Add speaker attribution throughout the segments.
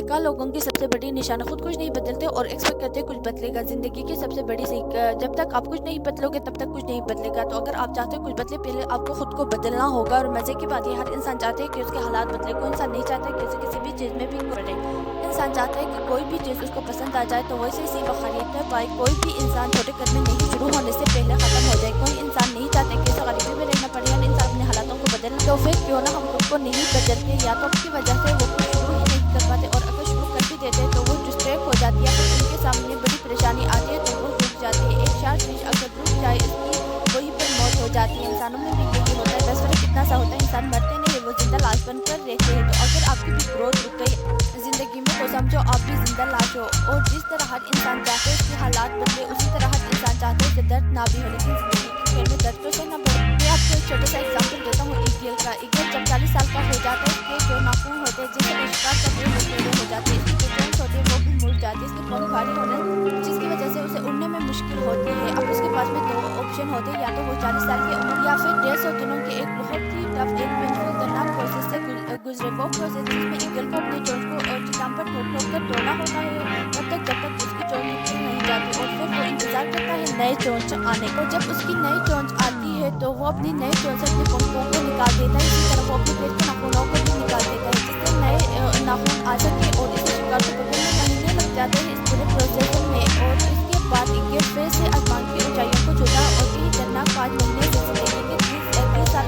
Speaker 1: बेकार लोगों की सबसे बड़ी निशानी खुद कुछ नहीं बदलते और एक्सपेक्ट करते कुछ बदलेगा। जिंदगी की सबसे बड़ी सीख, जब तक आप कुछ नहीं बदलोगे तब तक कुछ नहीं बदलेगा। तो अगर आप चाहते हो कुछ बदले, पहले आपको खुद को बदलना होगा। और मजे की बात है, हर इंसान चाहते हैं कि उसके हालात बदले। कोई इंसान नहीं चाहता कि उसे किसी भी चीज़ में भी करे। इंसान चाहता है कि कोई भी चीज़ उसको पसंद आ जाए। तो वैसे इसी वो खरीदता पाए। कोई भी इंसान छोटे कदम नहीं शुरू होने से पहले ख़त्म हो जाए। कोई इंसान नहीं चाहते कि उसे गरीबी में रहना पड़े। हर इंसान अपने हालातों को बदलना। तो फिर क्यों ना हम खुद को नहीं बदलते। या तो आपकी वजह से वो कुछ शुरू ही नहीं कर पाते, और अगर शुरू कर भी देते हैं तो वो डिस्ट्रैक्ट हो जाती है। फिर उनके सामने बड़ी परेशानी आती है तो वो रुक जाती है। एक शार्प फिश अगर रुक जाए, इसकी वहीं पर मौत हो जाती है। इंसानों में भी यही होता है। बस फर्क कितना सा होता है, इंसान मरते नहीं, वो जिंदा लाश बनकर रहते हैं। तो अगर आपकी भी ग्रोथ रुक गई जिंदगी में, तो समझो आप भी जिंदा लाश हो। और जिस तरह हर इंसान चाहते है उसके हालात बदले, उसी तरह हर इंसान चाहते है कि दर्द ना भी हो, लेकिन जिंदगी के खेल में दर्द तो सहना पड़े। मैं आपको एक छोटा सा एग्जाम्पल देता हूँ ईगल का। ईगल जब 40 साल का हो जाता है, इसके जो नाखून होते हैं जिनसे वो शिकार करते हैं वो टेढ़े हो जाते हैं। इसकी जो जोन्स होते हैं वो भी मुड़ जाती है। इसके पंख भारी होने जिसकी वजह से उसे उड़ने में मुश्किल होती है। अब उसके पास में दो ऑप्शन होते हैं, या तो वो 40 साल की उम्र या फिर 150 दिनों के एक बहुत ही टफ, एक पेनफुल दर्दनाक प्रोसेस से गुजरे। वो प्रोसेस जिसमें ईगल को अपने जोन्स को चट्टान पर ठोक ठोक कर तोड़ना होता है तब तक जब तक उसकी चोंच निकल नहीं जाती। और फिर वो इंतजार करता है नए चोंच आने को। जब उसकी नई चोंच आती है तो वो अपनी नई चोंच से अपने पंखों को निकाल देता है। इसी तरह वो अपने पेट के नाखूनों को भी निकाल देता है, जिससे नए नाखून आ सके। और इसे शिकार को पकड़ने में महीने लग जाते हैं इस पूरे प्रोसेस में। और इसके बाद ईगल फिर से आसमान की ऊंचाइयों को छूता और कई दर्दनाक 5 महीने से जिंदगी के 30 साल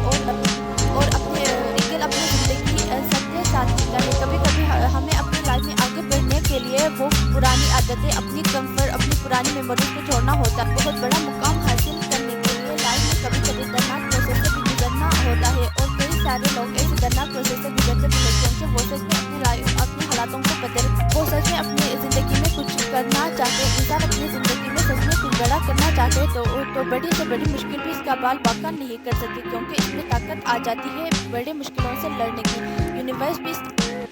Speaker 1: और अपने ईगल अपनी जिंदगी सबके साथ जीता है। कभी कभी हमें अपनी लाइफ में आगे बढ़ने के लिए वो पुरानी आदतें, अपनी कंफर्ट, अपनी पुरानी मेमोरीज को छोड़ना होता है। बहुत बड़ा मुकाम हासिल करने के लिए लाइफ में कभी कभी दर्दनाक प्रोसेस से भी गुजरना होता है। और कई सारे लोग ऐसे दर्दनाक प्रोसेस से गुजरते भी हैं क्योंकि वो सच में अपनी लाइफ, अपने हालातों को बदल, वो सच में अपनी ज़िंदगी में कुछ करना चाहते हैं। इंसान अपनी ज़िंदगी में सच में कुछ बड़ा करना चाहते हैं तो बड़ी से बड़ी मुश्किल भी इसका बाल बाका नहीं कर सकती, क्योंकि इसमें ताकत आ जाती है बड़े मुश्किलों से लड़ने की। यूनिवर्स भी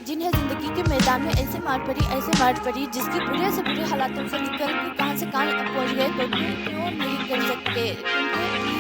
Speaker 1: जिन्हें ज़िंदगी के मैदान में ऐसे मार पड़ी जिसकी बुरे से बुरे हालातों से निकल के कहाँ से कहाँ पहुँच गए, तो क्यों नहीं कर सकते।